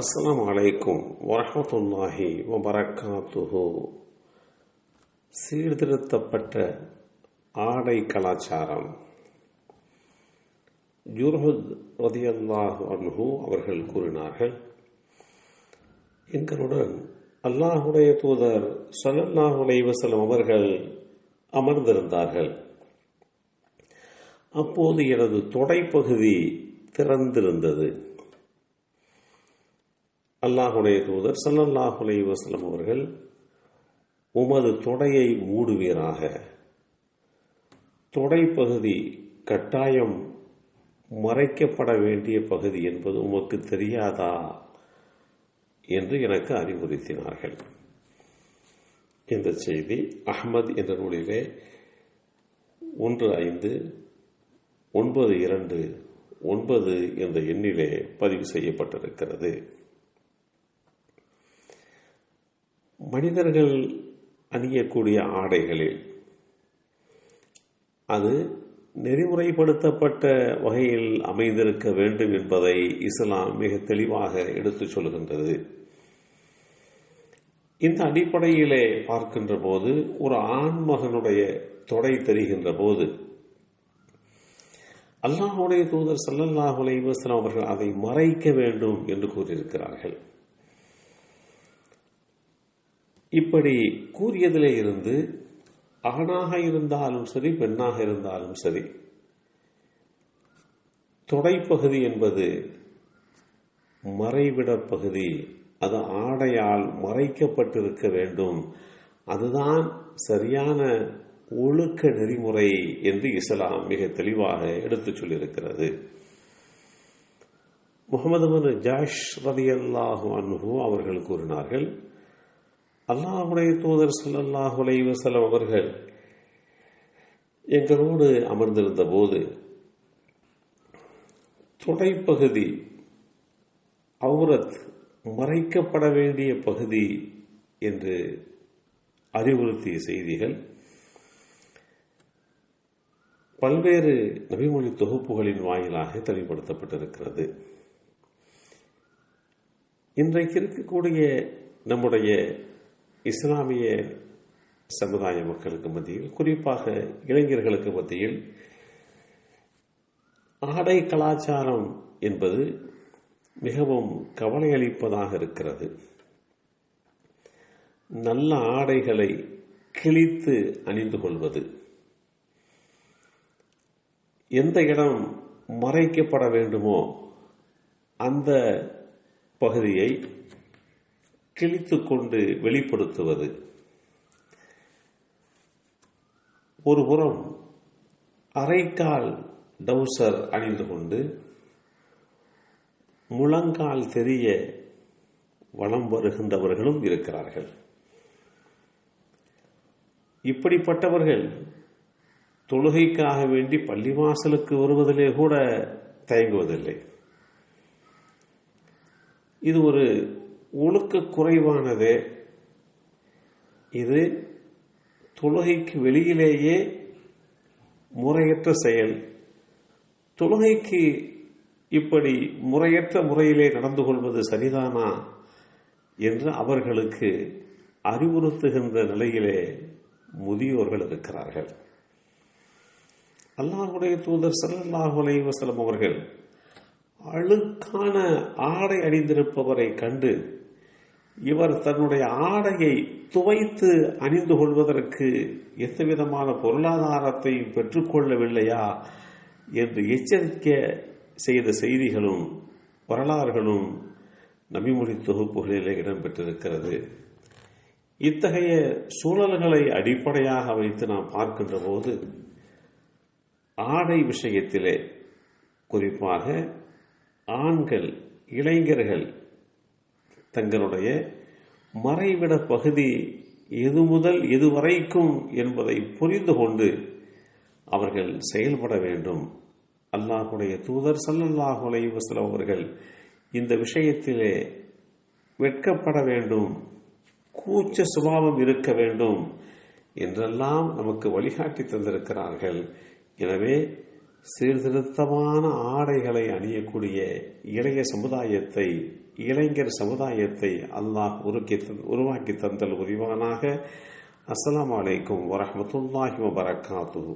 அஸ்ஸலாமு அலைக்கும் வரஹ்மத்துல்லாஹி வபரகாத்துஹு. சீர்திருத்தப்பட்ட ஆடை கலாச்சாரம். ஜுர்ஹுத் ரலியல்லாஹு அன்ஹு அவர்கள் கூறினார்கள், எங்களுடன் அல்லாஹுடைய தூதர் ஸல்லல்லாஹு அலைஹி வஸல்லம் அவர்கள் அமர்ந்திருந்தார்கள். அப்போது எனது தொடைப்பகுதி திறந்திருந்தது. அல்லாஹுடைய தூதர் ஸல்லல்லாஹு அலைஹி வஸல்லம் அவர்கள், உமது தொடையை மூடுவீராக, தொடைப்பகுதி கட்டாயம் மறைக்கப்பட வேண்டிய பகுதி என்பது உமக்கு தெரியாதா என்று எனக்கு அறிவுறுத்தினார்கள். இந்த செய்தி அஹ்மத் என்ற நூலிலே 1592 என்ற எண்ணிலே பதிவு செய்யப்பட்டிருக்கிறது. மனிதர்கள் அணியக்கூடிய ஆடைகளில் அது நெறிமுறைப்படுத்தப்பட்ட வகையில் அமைந்திருக்க வேண்டும் என்பதை இஸ்லாம் மிக தெளிவாக எடுத்துச் சொல்கின்றது. இந்த அடிப்படையிலே பார்க்கின்ற போது, ஒரு ஆண்மகனுடைய தொடை தெரிகின்ற போது அல்லாஹ்வுடைய தூதர் ஸல்லல்லாஹு அலைஹி வஸல்லம் அவர்கள் அதை மறைக்க வேண்டும் என்று கூறியிருக்கிறார்கள். இப்படி கூறியதிலே இருந்து ஆணாக இருந்தாலும் சரி, பெண்ணாக இருந்தாலும் சரி, தொடைப்பகுதி என்பது மறைவிட பகுதி, அது ஆடையால் மறைக்கப்பட்டிருக்க வேண்டும். அதுதான் சரியான ஒழுக்க நெறிமுறை என்று இஸ்லாம் மிக தெளிவாக எடுத்துச் சொல்லியிருக்கிறது. முஹம்மது பின் ஜாஷ் ரலியல்லாஹு அன்ஹு அவர்கள் கூறினார்கள், அல்லாஹ்வுடைய தூதர் ஸல்லல்லாஹு அலைஹி வஸல்லம் அவர்கள் எங்களோடு அமர்ந்திருந்த போது தொடைப்பகுதி அவுரத், மறைக்கப்பட வேண்டிய பகுதி என்று அறிவுறுத்திய செய்திகள் பல்வேறு நபிமொழி தொகுப்புகளின் வாயிலாக தெளிவுபடுத்தப்பட்டிருக்கிறது. இன்றைக்கு இருக்கக்கூடிய நம்முடைய இஸ்லாமிய சமுதாய மக்களுக்கு மத்தியில், குறிப்பாக இளைஞர்களுக்கு மத்தியில், ஆடை கலாச்சாரம் என்பது மிகவும் கவலை அளிப்பதாக இருக்கிறது. நல்ல ஆடைகளை கிழித்து அணிந்து கொள்வது, எந்த இடம் மறைக்கப்பட வேண்டுமோ அந்த பகுதியை கிழித்து கொண்டு வெளிப்படுத்துவது, ஒருபுறம் அரைக்கால் டவுசர் அணிந்து கொண்டு முழங்கால் தெரிய வலம் வருகின்றவர்களும் இருக்கிறார்கள். இப்படிப்பட்டவர்கள் தொழுகைக்காக வேண்டி பள்ளிவாசலுக்கு வருவதிலே கூட தயங்குவதில்லை. இது ஒரு ஒழுக்க குறைவானதே. இது தொழுகைக்கு வெளியிலேயே முறையற்ற செயல். தொழுகைக்கு இப்படி முறையற்ற முறையிலே நடந்து கொள்வது சரிதானா என்று அவர்களுக்கு அறிவுறுத்துகின்ற நிலையிலே முதியோர்கள் இருக்கிறார்கள். அல்லாஹ்வுடைய தூதர் ஸல்லல்லாஹு அலைஹி வஸல்லம் அவர்கள் அழுக்கான ஆடை அணிந்திருப்பவரை கண்டு, இவர் தன்னுடைய ஆடையை துவைத்து அணிந்து கொள்வதற்கு எந்தவிதமான பொருளாதாரத்தையும் பெற்றுக்கொள்ளவில்லையா என்று எச்சரிக்கை செய்த செய்திகளும் வரலாறுகளும் நபிமொழி தொகுப்புகளிலே இடம்பெற்றிருக்கிறது. இத்தகைய சூழல்களை அடிப்படையாக வைத்து நாம் பார்க்கின்ற போது, ஆடை விஷயத்திலே குறிப்பாக ஆண்கள், இளைஞர்கள் தங்களுடைய மறைவிட பகுதி எது முதல் எது வரைக்கும் என்பதை புரிந்து கொண்டு அவர்கள் செயல்பட வேண்டும். அல்லாஹ்வுடைய தூதர் ஸல்லல்லாஹு அலைஹி வஸல்லம் அவர்கள் இந்த விஷயத்திலே வெட்கப்பட வேண்டும், கூச்ச சுபாவம் இருக்க வேண்டும் என்றெல்லாம் நமக்கு வழிகாட்டி தந்திருக்கிறார்கள். எனவே சீர்திருத்தமான ஆடைகளை அணியக்கூடிய இளைய சமுதாயத்தை இளைஞர் சமுதாயத்தை அல்லாஹ் உருவாக்கி தந்தல் உரிவானாக. அஸ்ஸலாமு அலைக்கும் வரஹ்மத்துல்லாஹி வபரகாத்துஹு.